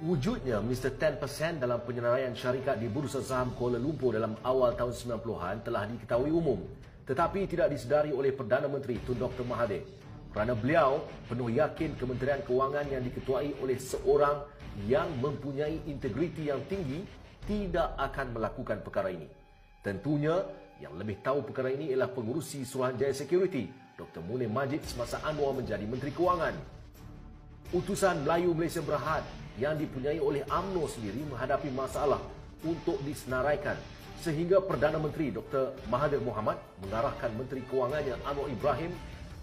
Wujudnya Mr. 10% dalam penyelesaian syarikat di Bursa Saham Kuala Lumpur dalam awal tahun 90-an telah diketahui umum, tetapi tidak disedari oleh Perdana Menteri Tun Dr. Mahathir kerana beliau penuh yakin Kementerian Kewangan yang diketuai oleh seorang yang mempunyai integriti yang tinggi tidak akan melakukan perkara ini. Tentunya yang lebih tahu perkara ini ialah pengurusi Suruhanjaya Security Dr. Munir Majid semasa Anwar menjadi Menteri Kewangan. Utusan Melayu Malaysia Berhad yang dipunyai oleh UMNO sendiri menghadapi masalah untuk disenaraikan sehingga Perdana Menteri Dr. Mahathir Mohamad mengarahkan Menteri Kewangannya Anwar Ibrahim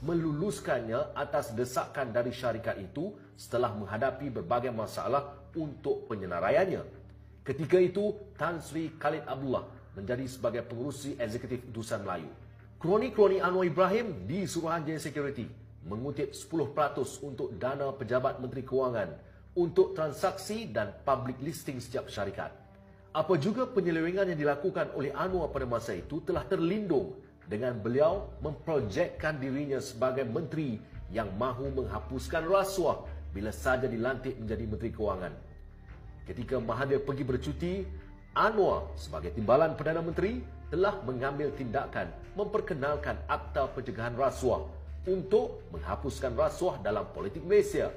meluluskannya atas desakan dari syarikat itu setelah menghadapi berbagai masalah untuk penyenaraiannya. Ketika itu, Tan Sri Khalid Abdullah menjadi sebagai pengurusi eksekutif Utusan Melayu. Kroni-kroni Anwar Ibrahim di Suruhanjaya Security mengutip 10% untuk dana pejabat Menteri Kewangan untuk transaksi dan public listing setiap syarikat. Apa juga penyelewengan yang dilakukan oleh Anwar pada masa itu telah terlindung dengan beliau memprojekkan dirinya sebagai menteri yang mahu menghapuskan rasuah bila saja dilantik menjadi Menteri Kewangan. Ketika Mahathir pergi bercuti, Anwar sebagai timbalan Perdana Menteri telah mengambil tindakan memperkenalkan Akta Pencegahan Rasuah untuk menghapuskan rasuah dalam politik Malaysia.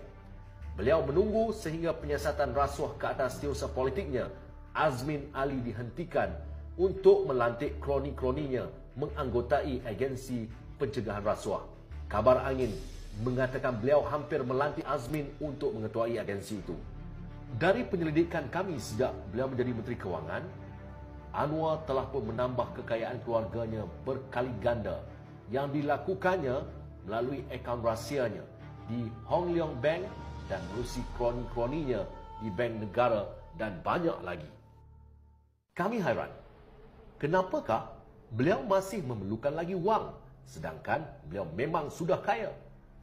Beliau menunggu sehingga penyiasatan rasuah ke atas setiausaha politiknya, Azmin Ali, dihentikan untuk melantik kroni-kroninya menganggotai agensi pencegahan rasuah. Kabar angin mengatakan beliau hampir melantik Azmin untuk mengetuai agensi itu. Dari penyelidikan kami sejak beliau menjadi Menteri Kewangan, Anwar telah pun menambah kekayaan keluarganya berkali ganda yang dilakukannya melalui akaun rahsianya di Hong Leong Bank dan melalui kroni-kroninya di Bank Negara dan banyak lagi. Kami hairan, kenapakah beliau masih memerlukan lagi wang sedangkan beliau memang sudah kaya?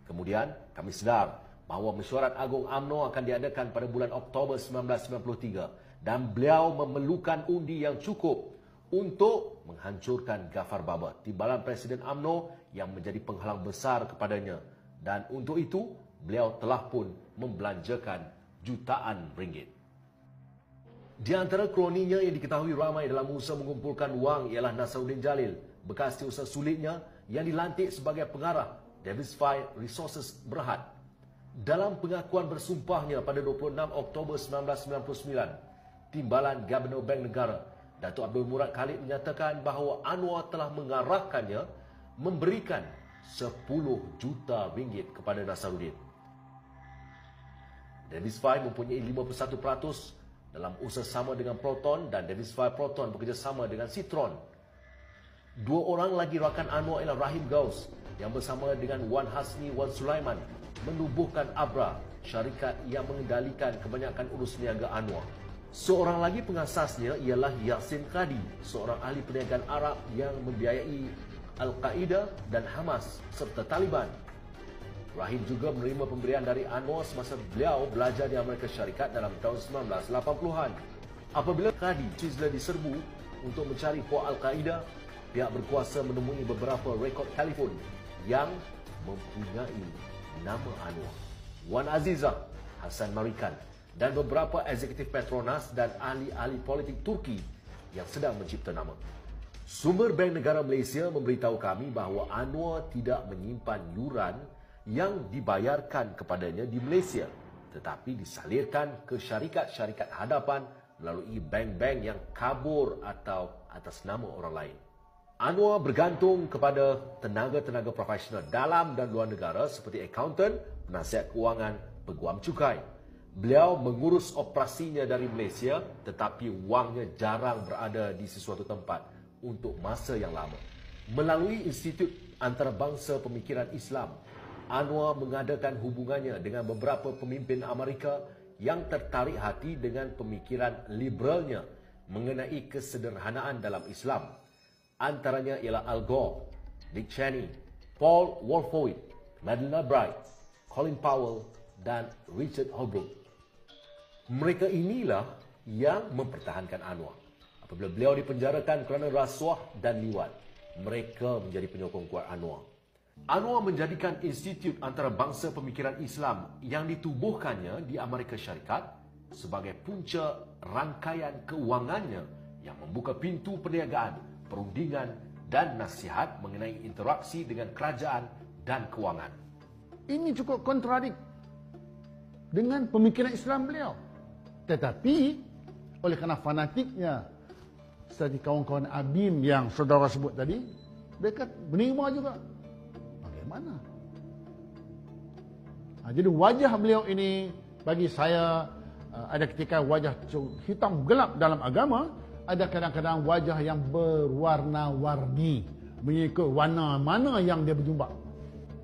Kemudian kami sedar bahawa mesyuarat agung UMNO akan diadakan pada bulan Oktober 1993 dan beliau memerlukan undi yang cukup untuk menghancurkan Ghaffar Baba, timbalan Presiden UMNO yang menjadi penghalang besar kepadanya, dan untuk itu beliau telah pun membelanjakan jutaan ringgit. Di antara kroninya yang diketahui ramai dalam usaha mengumpulkan wang ialah Nasaruddin Jalil, bekas setiausaha sulitnya yang dilantik sebagai pengarah Diversified Resources Berhad. Dalam pengakuan bersumpahnya pada 26 Oktober 1999, timbalan Gubernur Bank Negara, Datuk Abdul Murad Khalid, menyatakan bahawa Anwar telah mengarahkannya memberikan 10 juta ringgit kepada Nasaruddin. Diversify mempunyai 51% dalam usaha sama dengan Proton dan Diversify Proton bekerjasama dengan Citron. Dua orang lagi rakan Anwar ialah Rahim Gaus yang bersama dengan Wan Hasni Wan Sulaiman menubuhkan Abra, syarikat yang mengendalikan kebanyakan urus niaga Anwar. Seorang lagi pengasasnya ialah Yassin Qadi, seorang ahli perniagaan Arab yang membiayai Al-Qaeda dan Hamas serta Taliban. Rahim juga menerima pemberian dari Anwar semasa beliau belajar di Amerika Syarikat dalam tahun 1980-an. Apabila Qadi Cizla diserbu untuk mencari kuat Al-Qaeda, pihak berkuasa menemui beberapa rekod telefon yang mempunyai nama Anwar, Wan Azizah, Hasan Marikan dan beberapa eksekutif Petronas dan ahli-ahli politik Turki yang sedang mencipta nama. Sumber Bank Negara Malaysia memberitahu kami bahawa Anwar tidak menyimpan yuran yang dibayarkan kepadanya di Malaysia, tetapi disalirkan ke syarikat-syarikat hadapan melalui bank-bank yang kabur atau atas nama orang lain. Anwar bergantung kepada tenaga-tenaga profesional dalam dan luar negara seperti akauntan, penasihat kewangan, peguam cukai. Beliau mengurus operasinya dari Malaysia, tetapi wangnya jarang berada di sesuatu tempat untuk masa yang lama. Melalui Institut Antarabangsa Pemikiran Islam, Anwar mengadakan hubungannya dengan beberapa pemimpin Amerika yang tertarik hati dengan pemikiran liberalnya mengenai kesederhanaan dalam Islam. Antaranya ialah Al Gore, Dick Cheney, Paul Wolfowitz, Madeleine Albright, Colin Powell dan Richard Holbrooke. Mereka inilah yang mempertahankan Anwar. Apabila beliau dipenjarakan kerana rasuah dan liwat, mereka menjadi penyokong kuat Anwar. Anwar menjadikan Institut Antarabangsa Pemikiran Islam yang ditubuhkannya di Amerika Syarikat sebagai punca rangkaian keuangannya yang membuka pintu perniagaan, perundingan dan nasihat mengenai interaksi dengan kerajaan dan kewangan. Ini cukup kontradik dengan pemikiran Islam beliau. Tetapi oleh kerana fanatiknya seperti kawan-kawan ABIM yang saudara sebut tadi, mereka menerima juga. Bagaimana? Jadi wajah beliau ini bagi saya ada ketika wajah hitam gelap dalam agama, ada kadang-kadang wajah yang berwarna-warni mengikut warna mana yang dia berjumpa.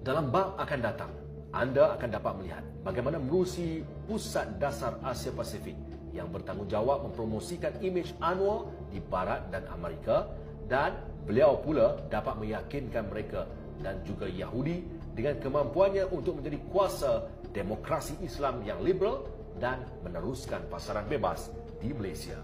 Dalam bab akan datang, anda akan dapat melihat bagaimana menerusi Pusat Dasar Asia Pasifik yang bertanggungjawab mempromosikan imej Anwar di Barat dan Amerika, dan beliau pula dapat meyakinkan mereka dan juga Yahudi dengan kemampuannya untuk menjadi kuasa demokrasi Islam yang liberal dan meneruskan pasaran bebas di Malaysia.